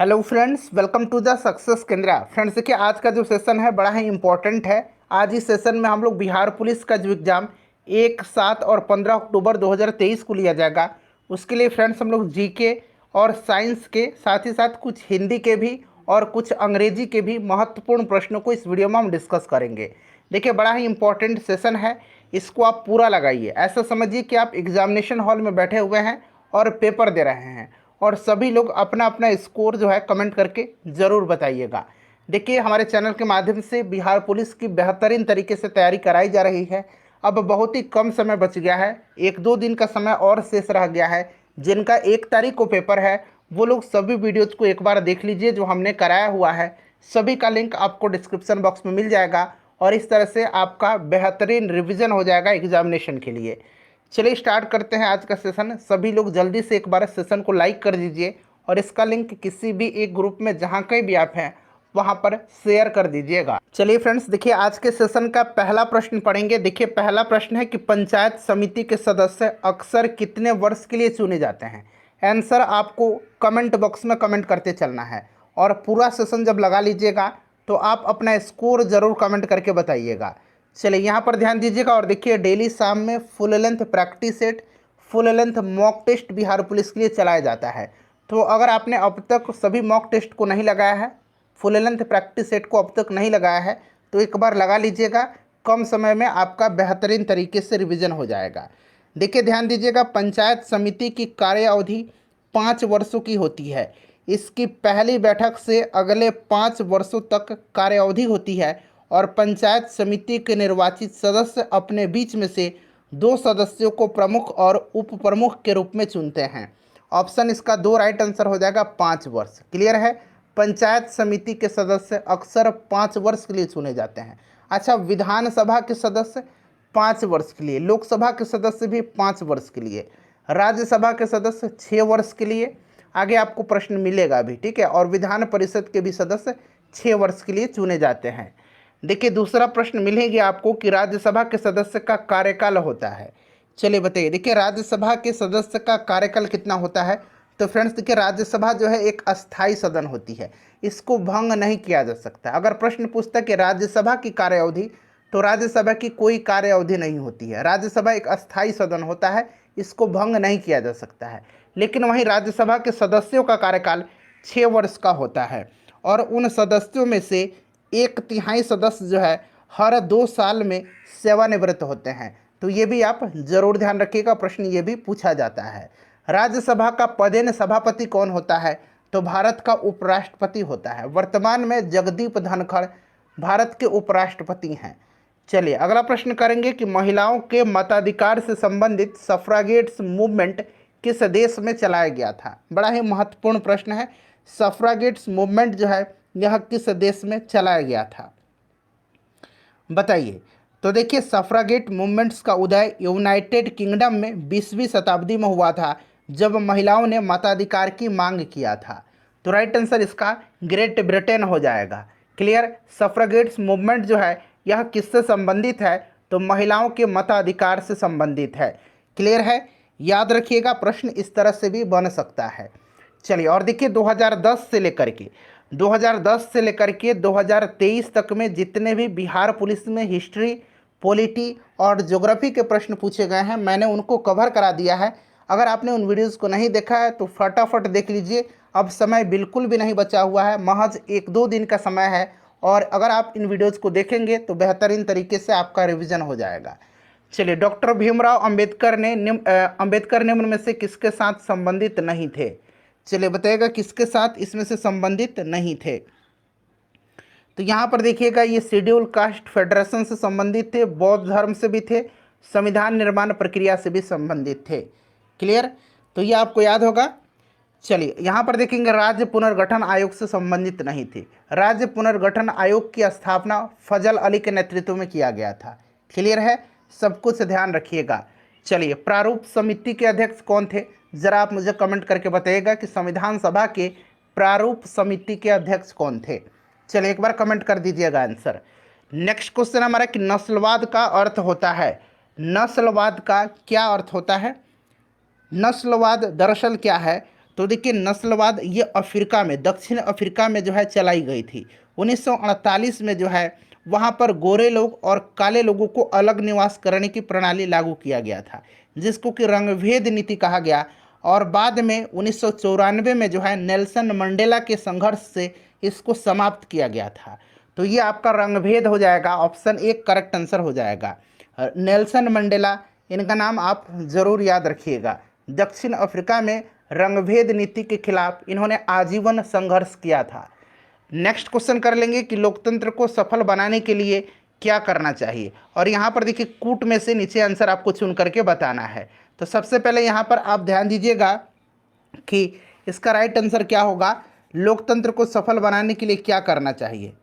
Hello friends, welcome to the success Kendra. Friends देखिए, आज का जो सेशन है बड़ा ही इंपॉर्टेंट है। आज इस सेशन में हम लोग बिहार पुलिस का जो एग्ज़ाम 1, 7 और 15 अक्टूबर 2023 को लिया जाएगा, उसके लिए फ्रेंड्स हम लोग जीके और साइंस के साथ ही साथ कुछ हिंदी के भी और कुछ अंग्रेजी के भी महत्वपूर्ण प्रश्नों को इस वीडियो में हम डिस्कस करेंगे। देखिए, बड़ा ही इंपॉर्टेंट सेशन है, इसको आप पूरा लगाइए। ऐसा समझिए कि आप एग्जामिनेशन हॉल में बैठे हुए हैं और पेपर दे रहे हैं, और सभी लोग अपना अपना स्कोर जो है कमेंट करके ज़रूर बताइएगा। देखिए, हमारे चैनल के माध्यम से बिहार पुलिस की बेहतरीन तरीके से तैयारी कराई जा रही है। अब बहुत ही कम समय बच गया है, 1-2 दिन का समय और शेष रह गया है। जिनका 1 तारीख को पेपर है वो लोग सभी वीडियोज़ को एक बार देख लीजिए जो हमने कराया हुआ है। सभी का लिंक आपको डिस्क्रिप्शन बॉक्स में मिल जाएगा, और इस तरह से आपका बेहतरीन रिवीजन हो जाएगा एग्जामिनेशन के लिए। चलिए स्टार्ट करते हैं आज का सेशन। सभी लोग जल्दी से एक बार सेशन को लाइक कर दीजिए, और इसका लिंक किसी भी एक ग्रुप में जहाँ कहीं भी आप हैं वहाँ पर शेयर कर दीजिएगा। चलिए फ्रेंड्स, देखिए आज के सेशन का पहला प्रश्न पढ़ेंगे। देखिए, पहला प्रश्न है कि पंचायत समिति के सदस्य अक्सर कितने वर्ष के लिए चुने जाते हैं। आंसर आपको कमेंट बॉक्स में कमेंट करते चलना है, और पूरा सेशन जब लगा लीजिएगा तो आप अपना स्कोर ज़रूर कमेंट करके बताइएगा। चलिए यहाँ पर ध्यान दीजिएगा, और देखिए डेली शाम में full length practice set, full length mock test Bihar police के लिए चलाया जाता है। तो अगर आपने अब तक सभी मॉक टेस्ट को नहीं लगाया है, फुल लेंथ प्रैक्टिस सेट को अब तक नहीं लगाया है, तो एक बार लगा लीजिएगा। कम समय में आपका बेहतरीन तरीके से रिवीजन हो जाएगा। देखिए ध्यान दीजिएगा, पंचायत समिति की कार्य अवधि 5 वर्षों की होती है। इसकी पहली बैठक से अगले 5 वर्षों तक कार्य अवधि होती है, और पंचायत समिति के निर्वाचित सदस्य अपने बीच में से 2 सदस्यों को प्रमुख और उप प्रमुख के रूप में चुनते हैं। ऑप्शन इसका 2 राइट आंसर हो जाएगा, 5 वर्ष। क्लियर है, पंचायत समिति के सदस्य अक्सर 5 वर्ष के लिए चुने जाते हैं। अच्छा, विधानसभा के सदस्य 5 वर्ष के लिए, लोकसभा के सदस्य भी 5 वर्ष के लिए, राज्यसभा के सदस्य 6 वर्ष के लिए। आगे आपको प्रश्न मिलेगा अभी, ठीक है। और विधान परिषद के भी सदस्य 6 वर्ष के लिए चुने जाते हैं। देखिए दूसरा प्रश्न मिलेगी आपको कि राज्यसभा के सदस्य का कार्यकाल होता है। चलिए बताइए, देखिए राज्यसभा के सदस्य का कार्यकाल कितना होता है। तो फ्रेंड्स देखिए, राज्यसभा जो है एक अस्थाई सदन होती है, इसको भंग नहीं किया जा सकता। अगर प्रश्न पूछता है कि राज्यसभा की कार्य अवधि, तो राज्यसभा की कोई कार्य अवधि नहीं होती है। राज्यसभा एक अस्थाई सदन होता है, इसको भंग नहीं किया जा सकता है। लेकिन वहीं राज्यसभा के सदस्यों का कार्यकाल 6 वर्ष का होता है, और उन सदस्यों में से 1/3 सदस्य जो है हर 2 साल में सेवानिवृत्त होते हैं। तो ये भी आप जरूर ध्यान रखिएगा, प्रश्न ये भी पूछा जाता है। राज्यसभा का पदेन सभापति कौन होता है। तो भारत का उपराष्ट्रपति होता है। वर्तमान में जगदीप धनखड़ भारत के उपराष्ट्रपति हैं। चलिए अगला प्रश्न करेंगे कि महिलाओं के मताधिकार से संबंधित सफ्रागेट्स मूवमेंट किस देश में चलाया गया था। बड़ा ही महत्वपूर्ण प्रश्न है। सफ्रागेट्स मूवमेंट जो है यह किस देश में चलाया गया था, बताइए। तो देखिए, सफ्रागेट मूवमेंट्स का उदय यूनाइटेड किंगडम में 20वीं शताब्दी में हुआ था, जब महिलाओं ने मताधिकार की मांग किया था। तो राइट आंसर इसका ग्रेट ब्रिटेन हो जाएगा। क्लियर, सफ्रागेट्स मूवमेंट जो है यह किससे संबंधित है। तो महिलाओं के मताधिकार से संबंधित है। क्लियर है, याद रखिएगा, प्रश्न इस तरह से भी बन सकता है। चलिए और देखिए 2010 से लेकर के 2023 तक में जितने भी बिहार पुलिस में हिस्ट्री, पॉलिटी और ज्योग्राफी के प्रश्न पूछे गए हैं, मैंने उनको कवर करा दिया है। अगर आपने उन वीडियोज़ को नहीं देखा है तो फटाफट देख लीजिए। अब समय बिल्कुल भी नहीं बचा हुआ है, महज 1-2 दिन का समय है, और अगर आप इन वीडियोज़ को देखेंगे तो बेहतरीन तरीके से आपका रिविज़न हो जाएगा। चलिए, डॉक्टर भीमराव अंबेडकर निम्न में से किसके साथ संबंधित नहीं थे। चलिए बताइएगा किसके साथ इसमें से संबंधित नहीं थे। तो यहाँ पर देखिएगा, ये शेड्यूल कास्ट फेडरेशन से संबंधित थे, बौद्ध धर्म से भी थे, संविधान निर्माण प्रक्रिया से भी संबंधित थे। क्लियर, तो ये आपको याद होगा। चलिए यहाँ पर देखेंगे, राज्य पुनर्गठन आयोग से संबंधित नहीं थी। राज्य पुनर्गठन आयोग की स्थापना फजल अली के नेतृत्व में किया गया था। क्लियर है, सब कुछ ध्यान रखिएगा। चलिए, प्रारूप समिति के अध्यक्ष कौन थे, जरा आप मुझे कमेंट करके बताइएगा कि संविधान सभा के प्रारूप समिति के अध्यक्ष कौन थे। चलिए एक बार कमेंट कर दीजिएगा आंसर। नेक्स्ट क्वेश्चन हमारा कि नस्लवाद का अर्थ होता है। नस्लवाद का क्या अर्थ होता है। नस्लवाद दरअसल क्या है। तो देखिए नस्लवाद ये अफ्रीका में, दक्षिण अफ्रीका में जो है चलाई गई थी। 1948 में जो है वहाँ पर गोरे लोग और काले लोगों को अलग निवास करने की प्रणाली लागू किया गया था, जिसको कि रंगभेद नीति कहा गया। और बाद में 1994 में जो है नेल्सन मंडेला के संघर्ष से इसको समाप्त किया गया था। तो ये आपका रंगभेद हो जाएगा, ऑप्शन एक करेक्ट आंसर हो जाएगा। नेल्सन मंडेला, इनका नाम आप जरूर याद रखिएगा। दक्षिण अफ्रीका में रंगभेद नीति के खिलाफ इन्होंने आजीवन संघर्ष किया था। नेक्स्ट क्वेश्चन कर लेंगे कि लोकतंत्र को सफल बनाने के लिए क्या करना चाहिए। और यहाँ पर देखिए कूट में से नीचे आंसर आपको चुन करके बताना है। तो सबसे पहले यहाँ पर आप ध्यान दीजिएगा कि इसका राइट आंसर क्या होगा, लोकतंत्र को सफल बनाने के लिए क्या करना चाहिए।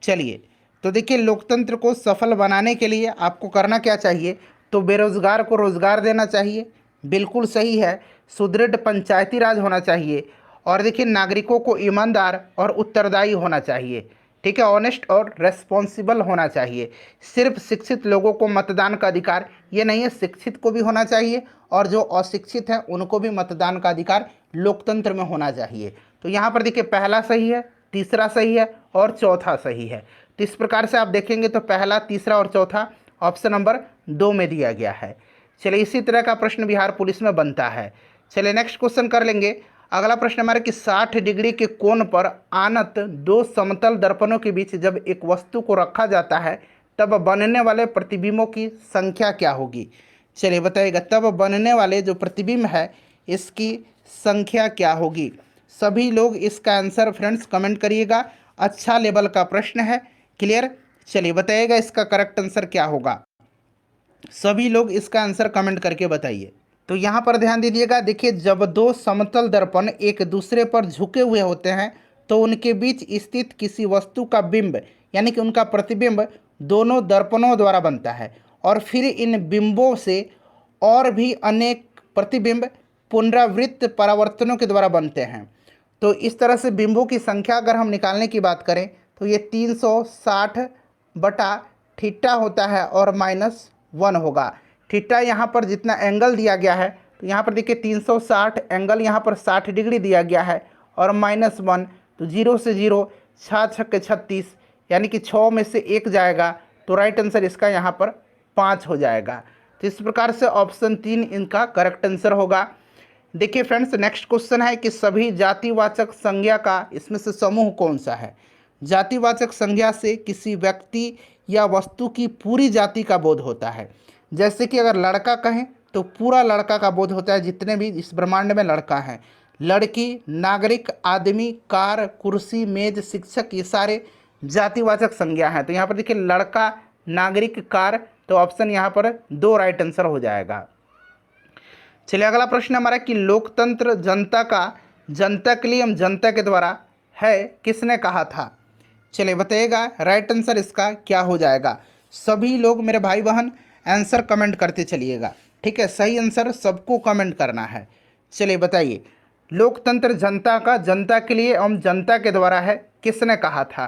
चलिए तो देखिए लोकतंत्र को सफल बनाने के लिए आपको करना क्या चाहिए, तो बेरोजगार को रोजगार देना चाहिए, बिल्कुल सही है। सुदृढ़ पंचायती राज होना चाहिए। और देखिए नागरिकों को ईमानदार और उत्तरदायी होना चाहिए, ठीक है, ऑनेस्ट और रेस्पॉन्सिबल होना चाहिए। सिर्फ शिक्षित लोगों को मतदान का अधिकार ये नहीं है, शिक्षित को भी होना चाहिए और जो अशिक्षित हैं उनको भी मतदान का अधिकार लोकतंत्र में होना चाहिए। तो यहाँ पर देखिए पहला सही है, तीसरा सही है और चौथा सही है। तो इस प्रकार से आप देखेंगे तो पहला, तीसरा और चौथा ऑप्शन नंबर 2 में दिया गया है। चलिए इसी तरह का प्रश्न बिहार पुलिस में बनता है। चलिए नेक्स्ट क्वेश्चन कर लेंगे। अगला प्रश्न हमारा कि 60 डिग्री के कोण पर आनत दो समतल दर्पणों के बीच जब एक वस्तु को रखा जाता है तब बनने वाले प्रतिबिंबों की संख्या क्या होगी। चलिए बताइएगा, तब बनने वाले जो प्रतिबिंब है इसकी संख्या क्या होगी। सभी लोग इसका आंसर फ्रेंड्स कमेंट करिएगा। अच्छा लेवल का प्रश्न है, क्लियर। चलिए बताइएगा इसका करेक्ट आंसर क्या होगा। सभी लोग इसका आंसर कमेंट करके बताइए। तो यहाँ पर ध्यान दीजिएगा, देखिए जब दो समतल दर्पण एक दूसरे पर झुके हुए होते हैं तो उनके बीच स्थित किसी वस्तु का बिंब यानी कि उनका प्रतिबिंब दोनों दर्पणों द्वारा बनता है और फिर इन बिंबों से और भी अनेक प्रतिबिंब पुनरावृत्त परावर्तनों के द्वारा बनते हैं। तो इस तरह से बिंबों की संख्या अगर हम निकालने की बात करें तो ये 360 बटा थीटा होता है और -1 होगा। थीटा यहाँ पर जितना एंगल दिया गया है तो यहाँ पर देखिए 360 एंगल यहाँ पर 60 डिग्री दिया गया है और -1 तो 0 से 0, 6 छक्के 36 यानी कि 6 में से 1 जाएगा तो राइट आंसर इसका यहाँ पर 5 हो जाएगा। तो इस प्रकार से ऑप्शन 3 इनका करेक्ट आंसर होगा। देखिए फ्रेंड्स नेक्स्ट क्वेश्चन है कि सभी जातिवाचक संज्ञा का इसमें से समूह कौन सा है। जातिवाचक संज्ञा से किसी व्यक्ति या वस्तु की पूरी जाति का बोध होता है। जैसे कि अगर लड़का कहें तो पूरा लड़का का बोध होता है, जितने भी इस ब्रह्मांड में लड़का हैं। लड़की, नागरिक, आदमी, कार, कुर्सी, मेज, शिक्षक, ये सारे जातिवाचक संज्ञा हैं। तो यहाँ पर देखिए लड़का, नागरिक, कार, तो ऑप्शन यहाँ पर 2 राइट आंसर हो जाएगा। चलिए अगला प्रश्न हमारा कि लोकतंत्र जनता का, जनता के लिए हम जनता के द्वारा है, किसने कहा था। चलिए बताइएगा राइट आंसर इसका क्या हो जाएगा। सभी लोग मेरे भाई बहन आंसर कमेंट करते चलिएगा, ठीक है, सही आंसर सबको कमेंट करना है। चलिए बताइए लोकतंत्र जनता का, जनता के लिए एवं जनता के द्वारा है, किसने कहा था।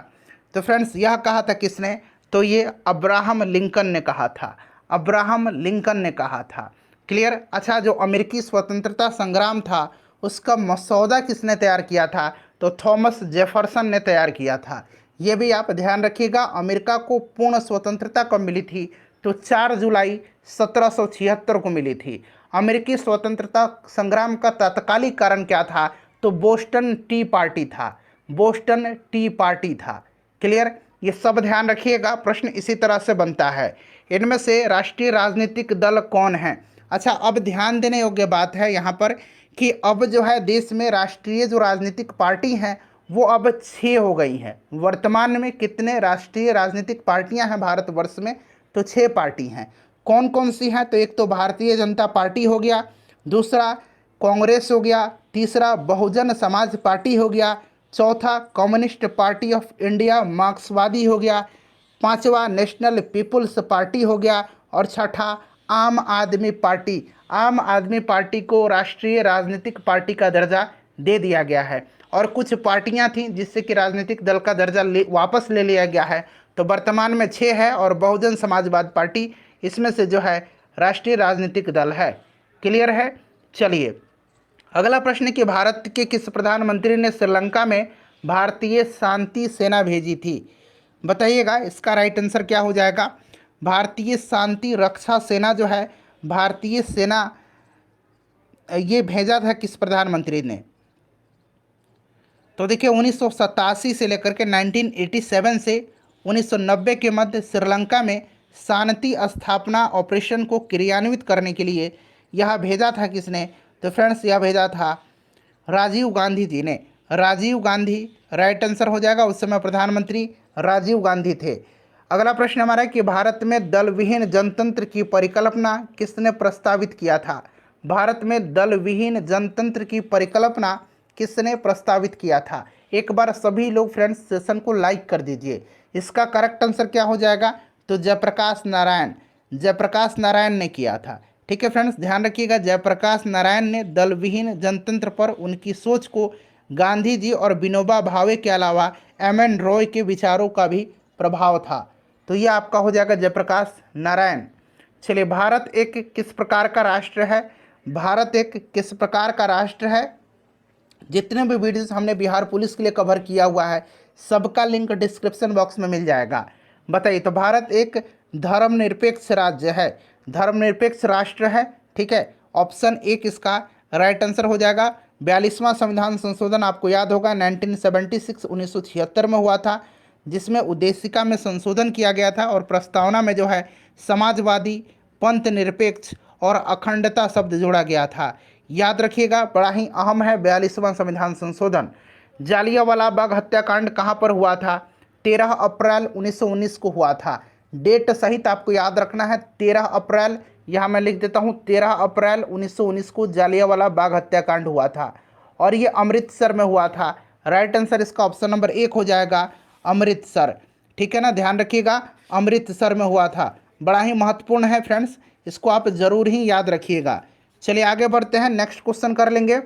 तो फ्रेंड्स यह कहा था किसने, तो ये अब्राहम लिंकन ने कहा था। अब्राहम लिंकन ने कहा था, क्लियर। अच्छा, जो अमेरिकी स्वतंत्रता संग्राम था उसका मसौदा किसने तैयार किया था, तो थॉमस जेफरसन ने तैयार किया था। ये भी आप ध्यान रखिएगा। अमेरिका को पूर्ण स्वतंत्रता कब मिली थी, तो 4 जुलाई 1776 को मिली थी। अमेरिकी स्वतंत्रता संग्राम का तात्कालिक कारण क्या था, तो बोस्टन टी पार्टी था। बोस्टन टी पार्टी था, क्लियर। ये सब ध्यान रखिएगा, प्रश्न इसी तरह से बनता है। इनमें से राष्ट्रीय राजनीतिक दल कौन है। अच्छा, अब ध्यान देने योग्य बात है यहाँ पर कि अब जो है देश में राष्ट्रीय जो राजनीतिक पार्टी हैं वो अब 6 हो गई हैं। वर्तमान में कितने राष्ट्रीय राजनीतिक पार्टियां हैं भारतवर्ष में, तो 6 पार्टी हैं। कौन कौन सी हैं, तो एक तो भारतीय जनता पार्टी हो गया, दूसरा कांग्रेस हो गया, तीसरा बहुजन समाज पार्टी हो गया, चौथा कम्युनिस्ट पार्टी ऑफ इंडिया मार्क्सवादी हो गया, पांचवा नेशनल पीपुल्स पार्टी हो गया और छठा आम आदमी पार्टी। आम आदमी पार्टी को राष्ट्रीय राजनीतिक पार्टी का दर्जा दे दिया गया है। और कुछ पार्टियां थीं जिससे कि राजनीतिक दल का दर्जा वापस ले लिया गया है। तो वर्तमान में 6 है और बहुजन समाजवाद पार्टी इसमें से जो है राष्ट्रीय राजनीतिक दल है, क्लियर है। चलिए अगला प्रश्न है कि भारत के किस प्रधानमंत्री ने श्रीलंका में भारतीय शांति सेना भेजी थी? बताइएगा इसका राइट आंसर क्या हो जाएगा। भारतीय शांति रक्षा सेना जो है, भारतीय सेना, ये भेजा था किस प्रधानमंत्री ने? तो देखिए 1987 से लेकर के 1987 से 1990 के मध्य श्रीलंका में शांति स्थापना ऑपरेशन को क्रियान्वित करने के लिए यह भेजा था किसने? तो फ्रेंड्स यह भेजा था राजीव गांधी जी ने। राजीव गांधी राइट आंसर हो जाएगा। उस समय प्रधानमंत्री राजीव गांधी थे। अगला प्रश्न हमारा है कि भारत में दल विहीन जनतंत्र की परिकल्पना किसने प्रस्तावित किया था? भारत में दल विहीन जनतंत्र की परिकल्पना किसने प्रस्तावित किया था? एक बार सभी लोग फ्रेंड्स सेशन को लाइक कर दीजिए। इसका करेक्ट आंसर क्या हो जाएगा? तो जयप्रकाश नारायण, जयप्रकाश नारायण ने किया था। ठीक है फ्रेंड्स, ध्यान रखिएगा, जयप्रकाश नारायण ने दल विहीन जनतंत्र पर उनकी सोच को गांधी जी और विनोबा भावे के अलावा एम.एन. रॉय के विचारों का भी प्रभाव था। तो ये आपका हो जाएगा जयप्रकाश नारायण। चलिए, भारत एक किस प्रकार का राष्ट्र है? भारत एक किस प्रकार का राष्ट्र है? जितने भी वीडियोस हमने बिहार पुलिस के लिए कवर किया हुआ है सबका लिंक डिस्क्रिप्शन बॉक्स में मिल जाएगा। बताइए, तो भारत एक धर्मनिरपेक्ष राज्य है, धर्मनिरपेक्ष राष्ट्र है। ठीक है, ऑप्शन एक इसका राइट आंसर हो जाएगा। 42वां संविधान संशोधन आपको याद होगा 1976 1976 में हुआ था, जिसमें उद्देशिका में संशोधन किया गया था और प्रस्तावना में जो है समाजवादी, पंथ निरपेक्ष और अखंडता शब्द जोड़ा गया था। याद रखिएगा, बड़ा ही अहम है 42वां संविधान संशोधन। जालियांवाला बाग हत्याकांड कहाँ पर हुआ था? 13 अप्रैल 1919 को हुआ था। डेट सहित आपको याद रखना है, 13 अप्रैल, यहाँ मैं लिख देता हूँ, 13 अप्रैल 1919 को जालियांवाला बाग हत्याकांड हुआ था और ये अमृतसर में हुआ था। राइट आंसर इसका ऑप्शन नंबर 1 हो जाएगा, अमृतसर। ठीक है ना, ध्यान रखिएगा, अमृतसर में हुआ था। बड़ा ही महत्वपूर्ण है फ्रेंड्स, इसको आप जरूर ही याद रखिएगा। चलिए आगे बढ़ते हैं, नेक्स्ट क्वेश्चन कर लेंगे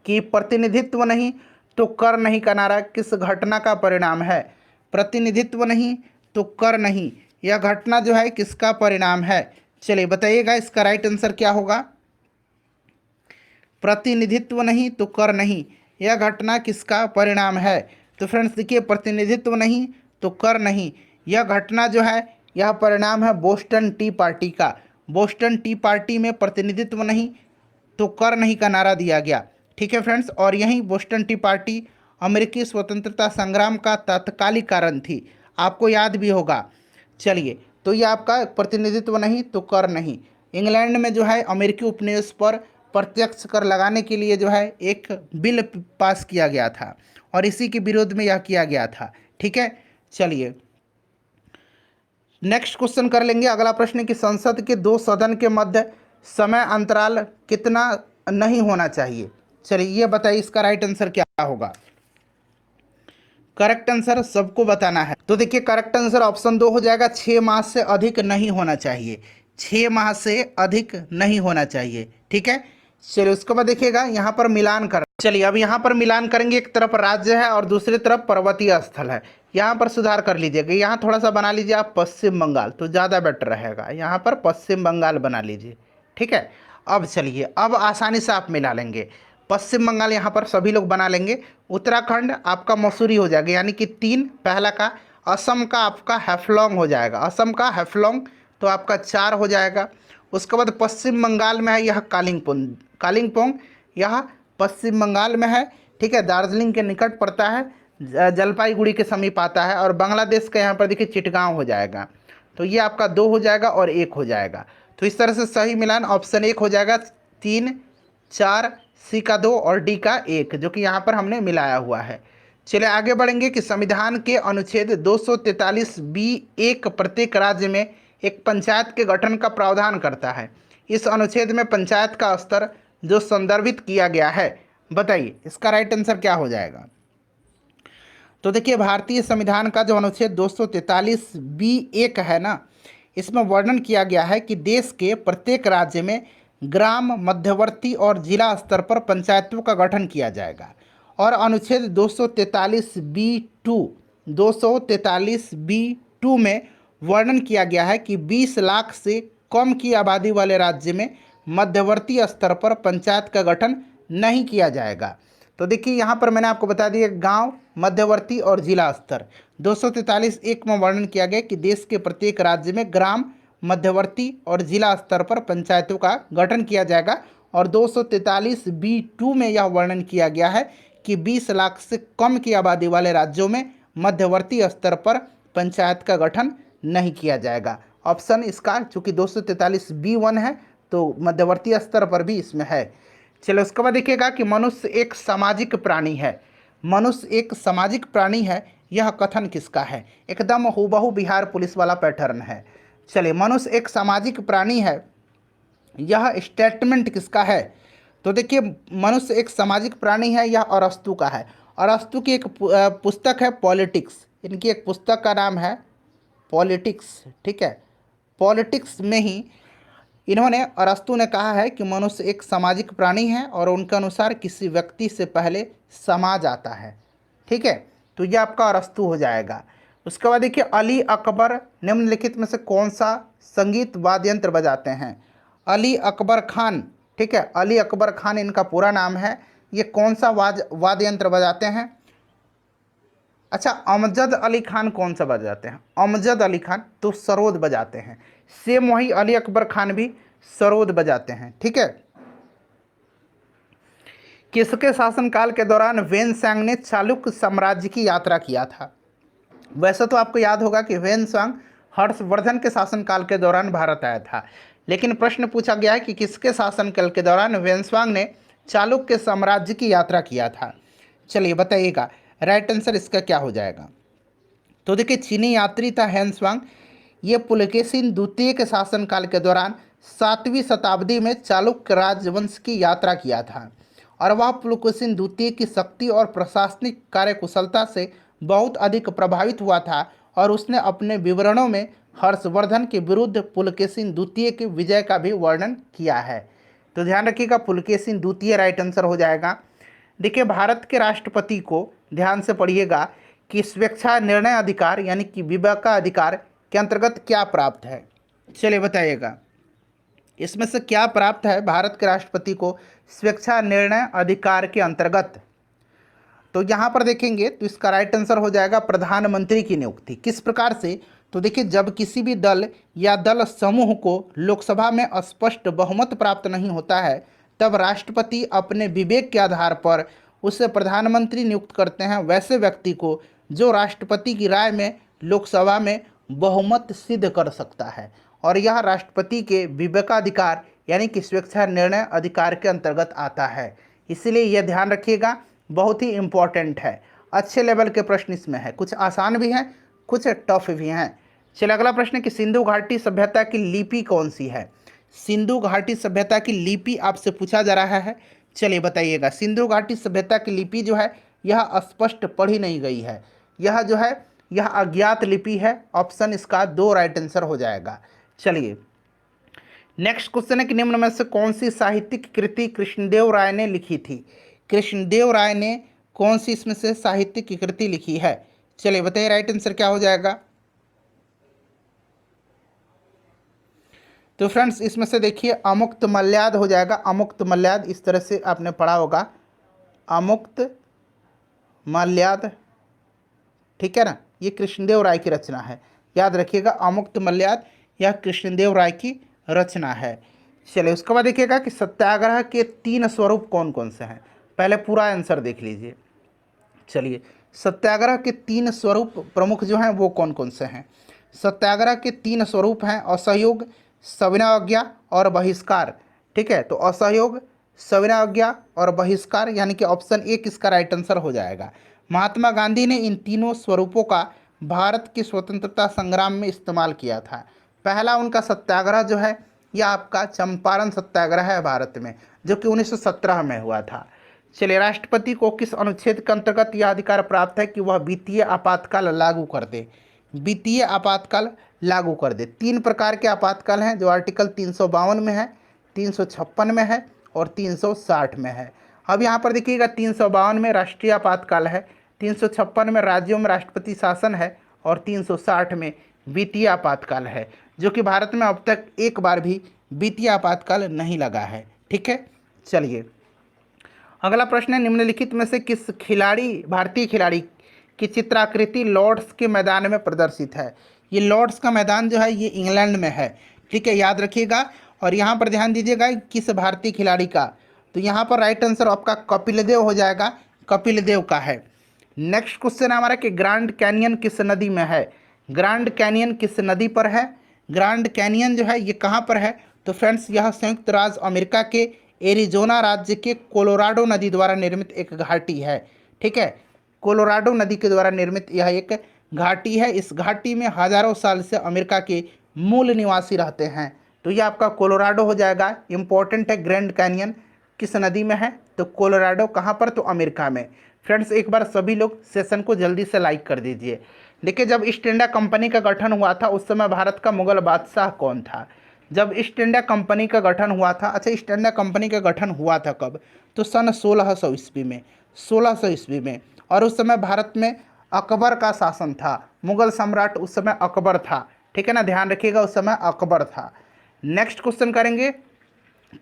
कि प्रतिनिधित्व नहीं तो कर नहीं का नारा किस घटना का परिणाम है? प्रतिनिधित्व नहीं तो कर नहीं, यह घटना जो है किसका परिणाम है? चलिए बताइएगा इसका राइट आंसर क्या होगा। प्रतिनिधित्व नहीं तो कर नहीं, यह घटना किसका परिणाम है? तो फ्रेंड्स देखिए, प्रतिनिधित्व नहीं तो कर नहीं, यह घटना जो है यह परिणाम है बोस्टन टी पार्टी का। बोस्टन टी पार्टी में प्रतिनिधित्व नहीं तो कर नहीं का नारा दिया गया। ठीक है फ्रेंड्स, और यही बोस्टन टी पार्टी अमेरिकी स्वतंत्रता संग्राम का तात्कालिक कारण थी, आपको याद भी होगा। चलिए, तो ये आपका प्रतिनिधित्व नहीं तो कर नहीं। इंग्लैंड में जो है अमेरिकी उपनिवेश पर प्रत्यक्ष कर लगाने के लिए जो है एक बिल पास किया गया था और इसी के विरोध में यह किया गया था। ठीक है, चलिए नेक्स्ट क्वेश्चन कर लेंगे। अगला प्रश्न है कि संसद के दो सदन के मध्य समय अंतराल कितना नहीं होना चाहिए? चलिए ये बताइए इसका राइट आंसर क्या होगा। करेक्ट आंसर सबको बताना है। तो देखिए करेक्ट आंसर ऑप्शन 2 हो जाएगा, 6 माह से अधिक नहीं होना चाहिए। 6 माह से अधिक नहीं होना चाहिए। ठीक है, चलिए उसके बाद देखिएगा यहाँ पर मिलान कर, चलिए अब यहाँ पर मिलान करेंगे। एक तरफ राज्य है और दूसरी तरफ पर्वतीय स्थल है, यहाँ पर सुधार कर लीजिएगा। यहाँ थोड़ा सा बना लीजिए आप पश्चिम बंगाल, तो ज़्यादा बेटर रहेगा। यहाँ पर पश्चिम बंगाल बना लीजिए। ठीक है, अब चलिए अब आसानी से आप मिला लेंगे। पश्चिम बंगाल यहाँ पर सभी लोग बना लेंगे। उत्तराखंड आपका मसूरी हो जाएगा, यानी कि 3 पहला का। असम का आपका हैफलॉन्ग हो जाएगा, असम का हैफलॉन्ग तो आपका 4 हो जाएगा। उसके बाद पश्चिम बंगाल में है यह कालिंपोंग, कालिंपोंग यह पश्चिम बंगाल में है। ठीक है, दार्जिलिंग के निकट पड़ता है, जलपाईगुड़ी के समीप आता है। और बांग्लादेश का यहाँ पर देखिए चिटगांव हो जाएगा। तो ये आपका 2 हो जाएगा और 1 हो जाएगा। तो इस तरह से सही मिलान ऑप्शन 1 हो जाएगा, 3, 4, सी का 2 और डी का 1, जो कि यहाँ पर हमने मिलाया हुआ है। चलिए आगे बढ़ेंगे कि संविधान के अनुच्छेद 243(b)(1) प्रत्येक राज्य में एक पंचायत के गठन का प्रावधान करता है। इस अनुच्छेद में पंचायत का स्तर जो संदर्भित किया गया है, बताइए इसका राइट आंसर क्या हो जाएगा। तो देखिए भारतीय संविधान का जो अनुच्छेद 243(b)(1) है ना, इसमें वर्णन किया गया है कि देश के प्रत्येक राज्य में ग्राम, मध्यवर्ती और जिला स्तर पर पंचायतों का गठन किया जाएगा। और अनुच्छेद 243(b)(2) में वर्णन किया गया है कि 20 लाख से कम की आबादी वाले राज्य में मध्यवर्ती स्तर पर पंचायत का गठन नहीं किया जाएगा। तो देखिए यहाँ पर मैंने आपको बता दिया गांव, मध्यवर्ती और जिला स्तर। 243 एक में वर्णन किया गया कि देश के प्रत्येक राज्य में ग्राम, मध्यवर्ती और जिला स्तर पर पंचायतों का गठन किया जाएगा। और 243B2 में यह वर्णन किया गया है कि 20 लाख से कम की आबादी वाले राज्यों में मध्यवर्ती स्तर पर पंचायत का गठन नहीं किया जाएगा। ऑप्शन इसका चूंकि 243B1 है तो मध्यवर्ती स्तर पर भी इसमें है। चलो उसके बाद देखिएगा कि मनुष्य एक सामाजिक प्राणी है। मनुष्य एक सामाजिक प्राणी है, यह कथन किसका है? एकदम हूबहू बिहार पुलिस वाला पैटर्न है। चलिए, मनुष्य एक सामाजिक प्राणी है, यह स्टेटमेंट किसका है? तो देखिए, मनुष्य एक सामाजिक प्राणी है, यह अरस्तु का है। अरस्तु की एक पुस्तक है पॉलिटिक्स, इनकी एक पुस्तक का नाम है पॉलिटिक्स। ठीक है, पॉलिटिक्स में ही इन्होंने, अरस्तु ने कहा है कि मनुष्य एक सामाजिक प्राणी है और उनके अनुसार किसी व्यक्ति से पहले समाज आता है। ठीक है, तो यह आपका अरस्तु हो जाएगा। उसके बाद देखिए, अली अकबर निम्नलिखित में से कौन सा संगीत वाद्य यंत्र बजाते हैं? अली अकबर खान, ठीक है, अली अकबर खान इनका पूरा नाम है। ये कौन सा वाद्य यंत्र बजाते हैं? अच्छा, अमजद अली खान कौन सा बजाते हैं? अमजद अली खान तो सरोद बजाते हैं। सेम वही अली अकबर खान भी सरोद बजाते हैं। ठीक है, किसके शासनकाल के दौरान वेनसांग ने चालुक्य साम्राज्य की यात्रा किया था? वैसे तो आपको याद होगा कि वेनसांग हर्षवर्धन के शासनकाल के दौरान भारत आया था, लेकिन प्रश्न पूछा गया है कि किसके शासनकाल के दौरान वेनसांग ने चालुक्य साम्राज्य की यात्रा किया था। चलिए बताइएगा, राइट आंसर इसका क्या हो जाएगा? तो देखिए, चीनी यात्री था हेनस्वांग। ये पुलकेशिन द्वितीय के शासनकाल के दौरान 7वीं शताब्दी में चालुक्य राजवंश की यात्रा किया था और वह पुलकेशिन द्वितीय की शक्ति और प्रशासनिक कार्यकुशलता से बहुत अधिक प्रभावित हुआ था और उसने अपने विवरणों में हर्षवर्धन के विरुद्ध पुलकेशिन द्वितीय की विजय का भी वर्णन किया है। तो ध्यान रखिएगा, पुलकेशिन द्वितीय राइट आंसर हो जाएगा। देखिए, भारत के राष्ट्रपति को ध्यान से पढ़िएगा कि स्वेच्छा निर्णय अधिकार यानी कि विवेकाधिकार के अंतर्गत क्या प्राप्त है? चलिए बताइएगा, इसमें से क्या प्राप्त है भारत के राष्ट्रपति को स्वेच्छा निर्णय अधिकार के अंतर्गत? तो यहाँ पर देखेंगे तो इसका राइट आंसर हो जाएगा प्रधानमंत्री की नियुक्ति। किस प्रकार से? तो देखिए, जब किसी भी दल या दल समूह को लोकसभा में स्पष्ट बहुमत प्राप्त नहीं होता है, तब राष्ट्रपति अपने विवेक के आधार पर उसे प्रधानमंत्री नियुक्त करते हैं, वैसे व्यक्ति को जो राष्ट्रपति की राय में लोकसभा में बहुमत सिद्ध कर सकता है। और यह राष्ट्रपति के विवेकाधिकार यानी कि स्वेच्छा निर्णय अधिकार के अंतर्गत आता है। इसलिए यह ध्यान रखिएगा, बहुत ही इम्पॉर्टेंट है। अच्छे लेवल के प्रश्न इसमें है, कुछ आसान भी हैं, कुछ टफ भी हैं। चलिए अगला प्रश्न है कि सिंधु घाटी सभ्यता की लिपि कौन सी है? सिंधु घाटी सभ्यता की लिपि आपसे पूछा जा रहा है। चलिए बताइएगा, सिंधु घाटी सभ्यता की लिपि जो है यह स्पष्ट पढ़ी नहीं गई है, यह जो है यह अज्ञात लिपि है। ऑप्शन इसका 2 राइट आंसर हो जाएगा। चलिए नेक्स्ट क्वेश्चन है कि निम्न में से कौन सी साहित्यिक कृति कृष्णदेव राय ने लिखी थी? कृष्णदेव राय ने कौन सी इसमें से साहित्यिक कृति लिखी है? चलिए बताइए, राइट आंसर क्या हो जाएगा? तो फ्रेंड्स, इसमें से देखिए अमुक्त मल्याद हो जाएगा। अमुक्त मल्याद इस तरह से आपने पढ़ा होगा, अमुक्त मल्याद, ठीक है ना। ये कृष्णदेव राय की रचना है, याद रखिएगा, अमुक्त मल्याद यह कृष्णदेव राय की रचना है। चलिए उसके बाद देखिएगा कि सत्याग्रह के 3 स्वरूप कौन कौन से हैं? पहले पूरा आंसर देख लीजिए। चलिए, सत्याग्रह के 3 स्वरूप प्रमुख जो हैं वो कौन कौन से हैं? सत्याग्रह के 3 स्वरूप हैं, असहयोग, सविनय और बहिष्कार। ठीक है, तो असहयोग, सविनय और बहिष्कार यानी कि ऑप्शन 1 इसका राइट आंसर हो जाएगा। महात्मा गांधी ने इन तीनों स्वरूपों का भारत के स्वतंत्रता संग्राम में इस्तेमाल किया था। पहला उनका सत्याग्रह जो है यह आपका चंपारण सत्याग्रह है भारत में, जो कि 1917 में हुआ था। चलिए, राष्ट्रपति को किस अनुच्छेद के अंतर्गत यह अधिकार प्राप्त है कि वह वित्तीय आपातकाल लागू कर दे? वित्तीय आपातकाल लागू कर दे। 3 प्रकार के आपातकाल हैं जो आर्टिकल 352 में है, 356 में है और 360 में है। अब यहाँ पर देखिएगा, 352 में राष्ट्रीय आपातकाल है, 356 में राज्यों में राष्ट्रपति शासन है और 360 में वित्तीय आपातकाल है, जो कि भारत में अब तक एक बार भी वित्तीय आपातकाल नहीं लगा है। ठीक है, चलिए अगला प्रश्न है, निम्नलिखित में से किस खिलाड़ी भारतीय खिलाड़ी की चित्राकृति लॉर्ड्स के मैदान में प्रदर्शित है। ये लॉर्ड्स का मैदान जो है ये इंग्लैंड में है, ठीक है, याद रखिएगा। और यहाँ पर ध्यान दीजिएगा किस भारतीय खिलाड़ी का, तो यहाँ पर राइट आंसर आपका कपिल देव हो जाएगा, कपिल देव का है। नेक्स्ट क्वेश्चन है हमारा कि ग्रैंड कैनियन किस नदी में है। ग्रैंड कैनियन किस नदी पर है। ग्रैंड कैनियन जो है ये कहाँ पर है, तो फ्रेंड्स यह संयुक्त राज्य अमेरिका के एरिजोना राज्य के कोलोराडो नदी द्वारा निर्मित एक घाटी है, ठीक है। कोलोराडो नदी के द्वारा निर्मित यह एक घाटी है। इस घाटी में हजारों साल से अमेरिका के मूल निवासी रहते हैं, तो यह आपका कोलोराडो हो जाएगा। इंपॉर्टेंट है, ग्रैंड कैनियन किस नदी में है, तो कोलोराडो कहाँ पर, तो अमेरिका में। फ्रेंड्स एक बार सभी लोग सेशन को जल्दी से लाइक कर दीजिए। देखिए जब ईस्ट इंडिया कंपनी का गठन हुआ था उस समय भारत का मुगल बादशाह कौन था। जब ईस्ट इंडिया कंपनी का गठन हुआ था, अच्छा ईस्ट इंडिया कंपनी का गठन हुआ था कब, तो सन 1600 ईस्वी में, 1600 ईस्वी में। और उस समय भारत में अकबर का शासन था, मुगल सम्राट उस समय अकबर था, ठीक है ना, ध्यान रखिएगा उस समय अकबर था। नेक्स्ट क्वेश्चन करेंगे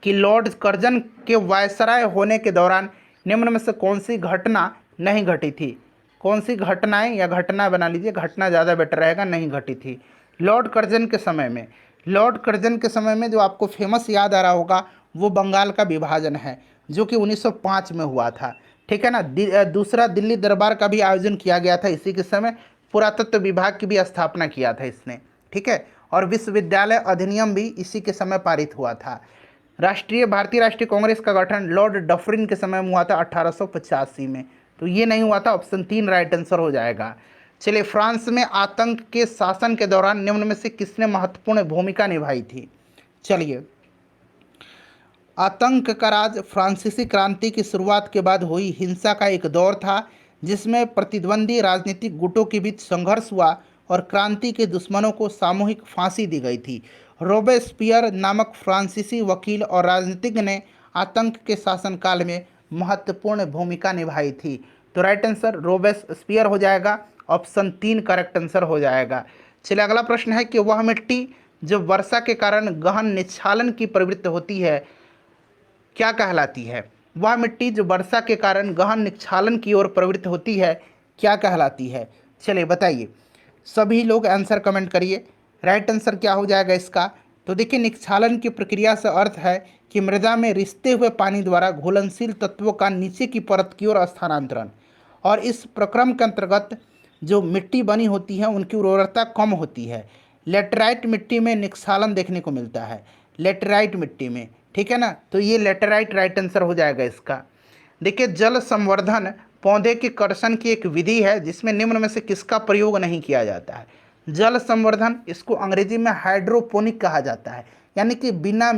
कि लॉर्ड कर्जन के वायसराय होने के दौरान निम्न में से कौन सी घटना नहीं घटी थी। कौन सी घटनाएं, या घटना बना लीजिए, घटना ज़्यादा बेटर रहेगा, नहीं घटी थी लॉर्ड कर्जन के समय में। लॉर्ड कर्जन के समय में जो आपको फेमस याद आ रहा होगा वो बंगाल का विभाजन है, जो कि 1905 में हुआ था, ठीक है ना। दूसरा दिल्ली दरबार का भी आयोजन किया गया था इसी के समय। पुरातत्व विभाग की भी स्थापना किया था इसने, ठीक है। और विश्वविद्यालय अधिनियम भी इसी के समय पारित हुआ था। भारतीय राष्ट्रीय कांग्रेस का गठन लॉर्ड डफरिन के समय में हुआ था 1885 में, तो ये नहीं हुआ था, ऑप्शन 3 राइट आंसर हो जाएगा। चलिए, फ्रांस में आतंक के शासन के दौरान निम्न में से किसने महत्वपूर्ण भूमिका निभाई थी। चलिए, आतंक का राज फ्रांसीसी क्रांति की शुरुआत के बाद हुई हिंसा का एक दौर था, जिसमें प्रतिद्वंदी राजनीतिक गुटों के बीच संघर्ष हुआ और क्रांति के दुश्मनों को सामूहिक फांसी दी गई थी। रोबेस्पियर नामक फ्रांसीसी वकील और राजनीतिज्ञ ने आतंक के शासनकाल में महत्वपूर्ण भूमिका निभाई थी, तो राइट आंसर रोबेस्पियर हो जाएगा, ऑप्शन 3 करेक्ट आंसर हो जाएगा। चलिए, अगला प्रश्न है कि वह मिट्टी जो वर्षा के कारण गहन निक्षालन की प्रवृत्ति होती है क्या कहलाती है। वह मिट्टी जो वर्षा के कारण गहन निक्षालन की ओर प्रवृत्त होती है क्या कहलाती है। चलिए बताइए, सभी लोग आंसर कमेंट करिए, राइट आंसर क्या हो जाएगा इसका। तो देखिए, निक्षालन की प्रक्रिया से अर्थ है कि मृदा में रिसते हुए पानी द्वारा घुलनशील तत्वों का नीचे की परत की ओर स्थानांतरण, और इस प्रक्रम के अंतर्गत जो मिट्टी बनी होती है उनकी उर्वरता कम होती है। लेटराइट मिट्टी में निक्षालन देखने को मिलता है, लेटराइट मिट्टी में, ठीक है ना, तो ये लेटराइट राइट आंसर हो जाएगा इसका। देखिए, जल संवर्धन पौधे के कर्षण की एक विधि है जिसमें निम्न में से किसका प्रयोग नहीं किया जाता है। जल संवर्धन, इसको अंग्रेजी में हाइड्रोपोनिक कहा जाता है, यानी कि बिना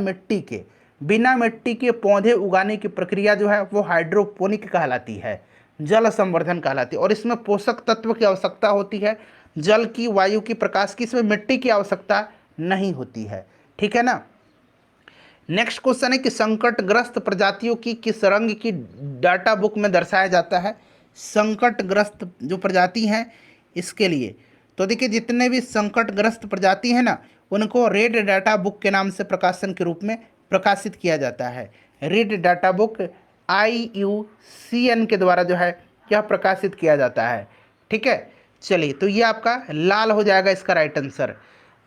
मिट्टी के पौधे उगाने की प्रक्रिया जो है वो हाइड्रोपोनिक कहलाती है, जल संवर्धन कहलाती है। और इसमें पोषक तत्व की आवश्यकता होती है, जल की, वायु की, प्रकाश की, इसमें मिट्टी की आवश्यकता नहीं होती है, ठीक है ना। नेक्स्ट क्वेश्चन है कि संकटग्रस्त प्रजातियों की किस रंग की डाटा बुक में दर्शाया जाता है। संकटग्रस्त जो प्रजाति हैं इसके लिए, तो देखिए जितने भी संकटग्रस्त प्रजाति हैं ना उनको रेड डाटा बुक के नाम से प्रकाशन के रूप में प्रकाशित किया जाता है। रेड डाटा बुक IUCN के द्वारा जो है यह प्रकाशित किया जाता है, ठीक है। चलिए, तो ये आपका लाल हो जाएगा इसका राइट आंसर।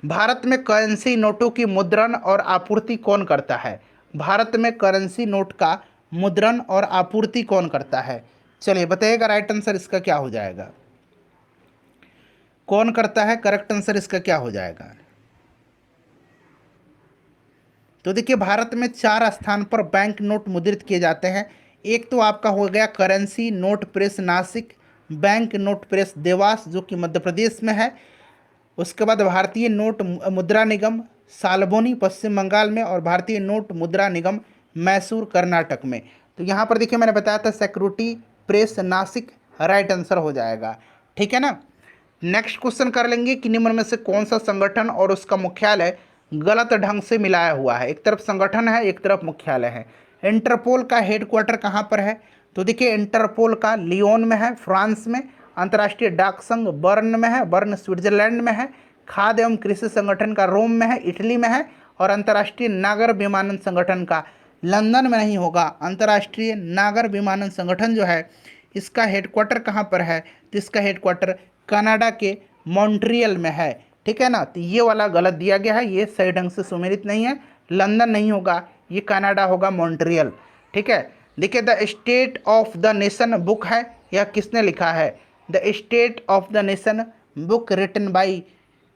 भारत में करेंसी नोटों की मुद्रण और आपूर्ति कौन करता है। भारत में करेंसी नोट का मुद्रण और आपूर्ति कौन करता है। चलिए बताइएगा राइट आंसर इसका क्या हो जाएगा, कौन करता है, करेक्ट आंसर इसका क्या हो जाएगा। तो देखिए, भारत में 4 स्थान पर बैंक नोट मुद्रित किए जाते हैं। एक तो आपका हो गया currency note press Nashik, bank note press Dewas जो कि मध्य प्रदेश में है। उसके बाद भारतीय नोट मुद्रा निगम सालबोनी पश्चिम बंगाल में, और भारतीय नोट मुद्रा निगम मैसूर कर्नाटक में। तो यहाँ पर देखिए मैंने बताया था security press Nashik right answer हो जाएगा, ठीक है ना। नेक्स्ट क्वेश्चन कर लेंगे कि निम्न में से कौन सा संगठन और उसका मुख्यालय गलत ढंग से मिलाया हुआ है। एक तरफ संगठन है, एक तरफ मुख्यालय है। इंटरपोल का हेडक्वार्टर कहाँ पर है, तो देखिए इंटरपोल का लियोन में है, फ्रांस में। अंतर्राष्ट्रीय डाक संघ बर्न में है, बर्न स्विट्जरलैंड में है। खाद्य एवं कृषि संगठन का रोम में है, इटली में है। और अंतर्राष्ट्रीय नागर विमानन संगठन का लंदन में नहीं होगा। अंतर्राष्ट्रीय नागर विमानन संगठन जो है इसका हेडक्वार्टर कहाँ पर है, तो इसका हेडक्वार्टर कनाडा के मॉन्ट्रियल में है। ठीक है ना, तो ये वाला गलत दिया गया है, ये सही ढंग से सुमेलित नहीं है। लंदन नहीं होगा, ये कनाडा होगा, मॉन्ट्रियल। ठीक है, देखिए the state of the nation book है, यह किसने लिखा है, the state of the nation book written by,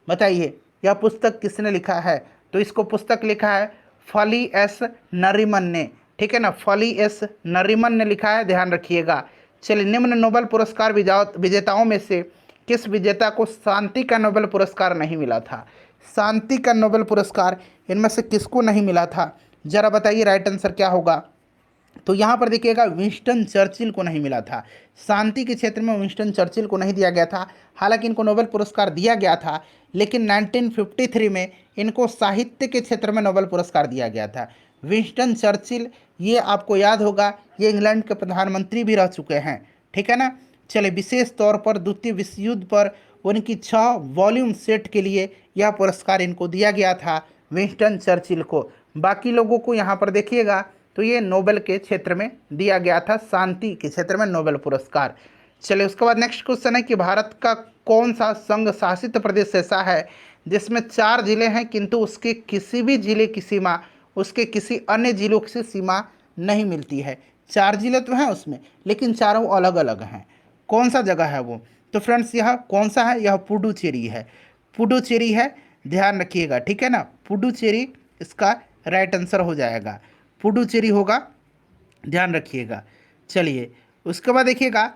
बताइए यह पुस्तक किसने लिखा है, तो इसको पुस्तक लिखा है फली एस नरीमन ने। ठीक है ना, फली एस नरीमन ने लिखा है, ध्यान रखिएगा। चलिए, निम्न नोबेल पुरस्कार विजेताओं में से किस विजेता को शांति का नोबेल पुरस्कार नहीं मिला था, शांति का नोबेल पुरस्कार इनमें से किसको नहीं मिला था, जरा बताइए राइट आंसर क्या होगा। तो यहाँ पर देखिएगा विंस्टन चर्चिल को नहीं मिला था, शांति के क्षेत्र में विंस्टन चर्चिल को नहीं दिया गया था। हालांकि इनको नोबेल पुरस्कार दिया गया था, लेकिन 1953 में इनको साहित्य के क्षेत्र में नोबेल पुरस्कार दिया गया था। विंस्टन चर्चिल, ये आपको याद होगा, ये इंग्लैंड के प्रधानमंत्री भी रह चुके हैं। ठीक है ना। चलिए, विशेष तौर पर द्वितीय विश्व युद्ध पर उनकी 6 वॉल्यूम सेट के लिए यह पुरस्कार इनको दिया गया था, विंस्टन चर्चिल को। बाकी लोगों को यहाँ पर देखिएगा तो ये नोबेल के क्षेत्र में दिया गया था, शांति के क्षेत्र में नोबेल पुरस्कार। चलिए, उसके बाद नेक्स्ट क्वेश्चन है कि भारत का कौन सा संघ शासित प्रदेश ऐसा है जिसमें 4 जिले हैं किंतु उसके किसी भी जिले की सीमा उसके किसी अन्य जिलों से सीमा नहीं मिलती है। 4 जिले तो हैं उसमें, लेकिन चारों अलग अलग हैं। कौन सा जगह है वो, तो फ्रेंड्स यह कौन सा है, यह पुडुचेरी है, पुडुचेरी है, ध्यान रखिएगा। ठीक है ना, पुडुचेरी इसका राइट आंसर हो जाएगा, पुडुचेरी होगा, ध्यान रखिएगा। चलिए, उसके बाद देखिएगा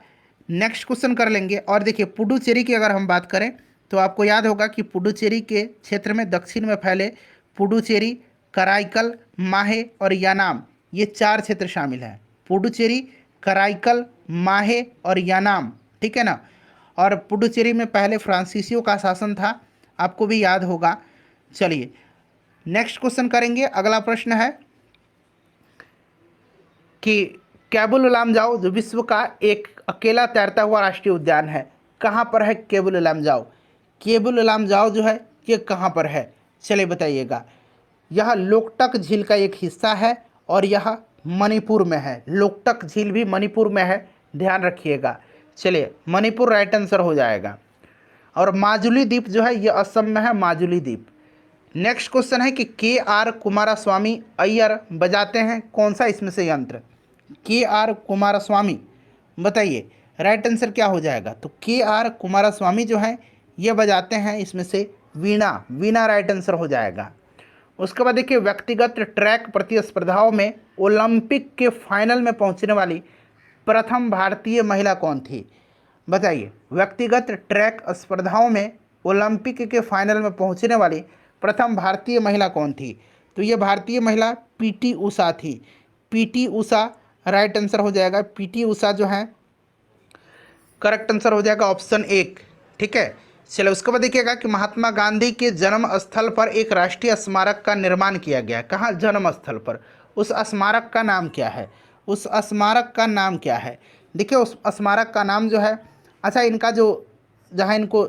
नेक्स्ट क्वेश्चन कर लेंगे। और देखिए, पुडुचेरी की अगर हम बात करें तो आपको याद होगा कि पुडुचेरी के क्षेत्र में दक्षिण में फैले पुडुचेरी, कराईकल, माहे और यानाम, ये 4 क्षेत्र शामिल हैं। पुडुचेरी, कराईकल, माहे और यानाम। ठीक है ना। और पुडुचेरी में पहले फ्रांसीसियों का शासन था, आपको भी याद होगा। चलिए, नेक्स्ट क्वेश्चन करेंगे। अगला प्रश्न है कि केबुल लामजाओ जो विश्व का एक अकेला तैरता हुआ राष्ट्रीय उद्यान है, कहाँ पर है केबुल लामजाओ, केबुल लामजाओ जो है ये कहाँ पर है, चलिए बताइएगा। यह लोकटक झील का एक हिस्सा है और यह मणिपुर में है, लोकटक झील भी मणिपुर में है, ध्यान रखिएगा। चलिए, मणिपुर राइट आंसर हो जाएगा। और माजुली द्वीप जो है ये असम में है, माजुली द्वीप। नेक्स्ट क्वेश्चन है कि के.आर. कुमारस्वामी अय्यर बजाते हैं कौन सा इसमें से यंत्र, के.आर. कुमारस्वामी, बताइए राइट आंसर क्या हो जाएगा। तो के.आर. कुमारस्वामी जो है ये बजाते हैं इसमें से वीणा, वीणा राइट आंसर हो जाएगा। उसके बाद देखिए, व्यक्तिगत ट्रैक प्रतिस्पर्धाओं में ओलंपिक के फाइनल में पहुंचने वाली प्रथम भारतीय महिला कौन थी, बताइए। व्यक्तिगत ट्रैक स्पर्धाओं में ओलंपिक के फाइनल में पहुंचने वाली प्रथम भारतीय महिला कौन थी, तो ये भारतीय महिला पीटी उषा थी, पीटी उषा राइट आंसर हो जाएगा। पीटी उषा जो है करेक्ट आंसर हो जाएगा ऑप्शन 1। ठीक है। चलो, उसके बाद देखिएगा कि महात्मा गांधी के जन्म स्थल पर एक राष्ट्रीय स्मारक का निर्माण किया गया, कहाँ, जन्म स्थल पर, उस स्मारक का नाम क्या है, उस स्मारक का नाम क्या है। देखिए, उस स्मारक का नाम जो है, अच्छा इनका जो जहाँ इनको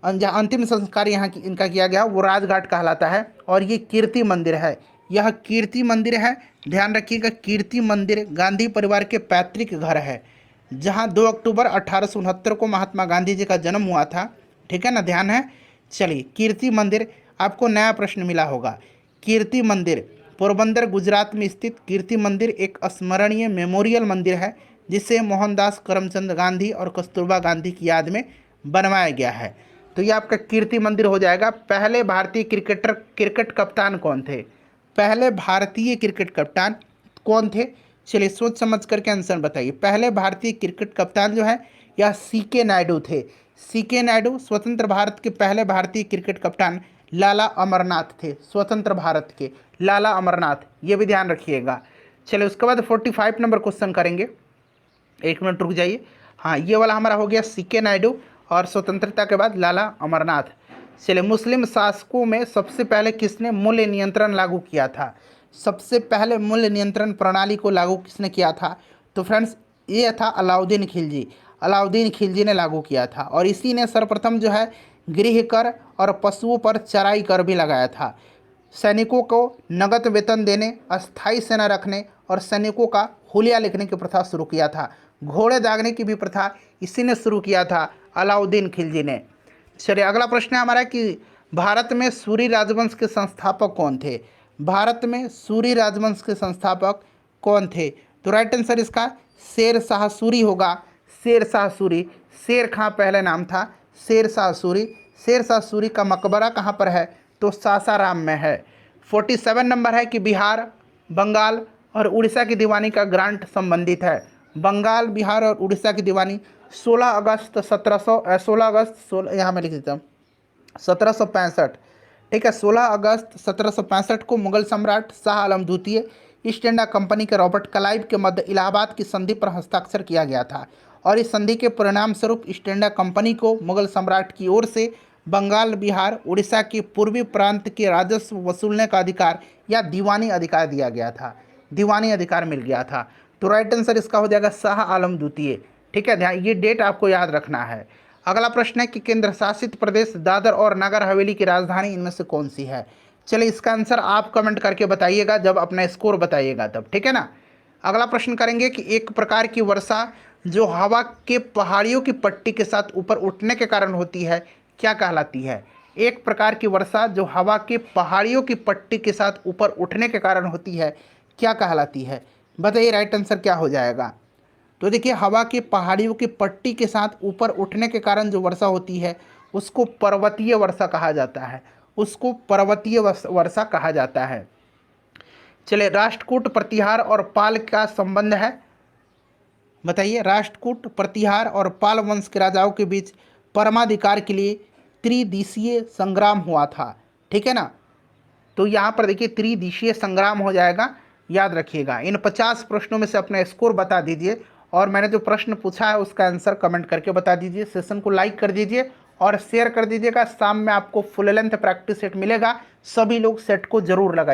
जहाँ अंतिम संस्कार यहाँ इनका किया गया वो राजघाट कहलाता है और ये कीर्ति मंदिर है, यह कीर्ति मंदिर है, ध्यान रखिएगा। कीर्ति मंदिर गांधी परिवार के पैतृक घर है, जहाँ 2 अक्टूबर 1869 को महात्मा गांधी जी का जन्म हुआ था। ठीक है ना, ध्यान है। चलिए, कीर्ति मंदिर, आपको नया प्रश्न मिला होगा। कीर्ति मंदिर पोरबंदर गुजरात में स्थित कीर्ति मंदिर एक स्मरणीय मेमोरियल मंदिर है जिसे मोहनदास करमचंद गांधी और कस्तूरबा गांधी की याद में बनवाया गया है। तो ये आपका कीर्ति मंदिर हो जाएगा। पहले भारतीय क्रिकेट कप्तान कौन थे, पहले भारतीय क्रिकेट कप्तान कौन थे, चलिए सोच समझ करके आंसर बताइए। पहले भारतीय क्रिकेट कप्तान जो है यह सी.के. नायडू थे, सी.के. नायडू स्वतंत्र भारत के पहले भारतीय क्रिकेट कप्तान लाला अमरनाथ थे, स्वतंत्र भारत के लाला अमरनाथ, ये भी ध्यान रखिएगा। चलिए, उसके बाद 45 नंबर क्वेश्चन करेंगे, 1 मिनट रुक जाइए। हाँ, ये वाला हमारा हो गया सी.के. नायडू और स्वतंत्रता के बाद लाला अमरनाथ। चलिए, मुस्लिम शासकों में सबसे पहले किसने मूल्य नियंत्रण लागू किया था, सबसे पहले मूल्य नियंत्रण प्रणाली को लागू किसने किया था, तो फ्रेंड्स ये था अलाउद्दीन खिलजी, अलाउद्दीन खिलजी ने लागू किया था। और इसी ने सर्वप्रथम जो है गृह कर और पशुओं पर चराई कर भी लगाया था, सैनिकों को नगद वेतन देने, अस्थायी सेना रखने और सैनिकों का हुलिया लिखने की प्रथा शुरू किया था। घोड़े दागने की भी प्रथा इसी ने शुरू किया था, अलाउद्दीन खिलजी ने। चलिए अगला प्रश्न है हमारा कि भारत में सूरी राजवंश के संस्थापक कौन थे। भारत में सूरी राजवंश के संस्थापक कौन थे? तो राइट आंसर इसका शेर शाह सूरी होगा। शेर शाह सूरी, शेर खां पहले नाम था, शेर शाह सूरी। शेर शाह सूरी का मकबरा कहाँ पर है? तो सासाराम में है। 47 नंबर है कि बिहार, बंगाल और उड़ीसा की दीवानी का ग्रांट संबंधित है। बंगाल, बिहार और उड़ीसा की दीवानी 16 अगस्त 16 यहाँ मैं लिख देता हूँ 1765, ठीक है। 16 अगस्त 1765 को मुगल सम्राट शाह आलम द्वितीय ईस्ट इंडिया कंपनी के रॉबर्ट क्लाइव के मध्य इलाहाबाद की संधि पर हस्ताक्षर किया गया था और इस संधि के परिणाम स्वरूप ईस्ट इंडिया कंपनी को मुगल सम्राट की ओर से बंगाल, बिहार, उड़ीसा के पूर्वी प्रांत के राजस्व वसूलने का अधिकार या दीवानी अधिकार दिया गया था। दीवानी अधिकार मिल गया था। तो राइट आंसर इसका हो जाएगा शाह आलम द्वितीय, ठीक है। ध्यान, ये डेट आपको याद रखना है। अगला प्रश्न है कि केंद्र शासित प्रदेश दादर और नगर हवेली की राजधानी इनमें से कौन सी है? चलिए इसका आंसर आप कमेंट करके बताइएगा जब अपना स्कोर बताइएगा तब, ठीक है ना। अगला प्रश्न करेंगे कि एक प्रकार की वर्षा जो हवा के पहाड़ियों की पट्टी के साथ ऊपर उठने के कारण होती है, क्या कहलाती है? एक प्रकार की वर्षा जो हवा के पहाड़ियों की पट्टी के साथ ऊपर उठने के कारण होती है, क्या कहलाती है? बताइए राइट आंसर क्या हो जाएगा। तो देखिए, हवा के पहाड़ियों की पट्टी के साथ ऊपर उठने के कारण जो वर्षा होती है उसको पर्वतीय वर्षा कहा जाता है, उसको पर्वतीय वर्षा कहा जाता है। चलिए, राष्ट्रकूट, प्रतिहार और पाल का संबंध है, बताइए। राष्ट्रकूट, प्रतिहार और पाल वंश के राजाओं के बीच परमाधिकार के लिए त्रिदिशीय संग्राम हुआ था, ठीक है ना। तो यहाँ पर देखिए त्रिदिशीय संग्राम हो जाएगा, याद रखिएगा। इन 50 प्रश्नों में से अपना स्कोर बता दीजिए और मैंने जो प्रश्न पूछा है उसका आंसर कमेंट करके बता दीजिए। सेशन को लाइक कर दीजिए और शेयर कर दीजिएगा। शाम में आपको फुल लेंथ प्रैक्टिस सेट मिलेगा, सभी लोग सेट को जरूर लगाइए।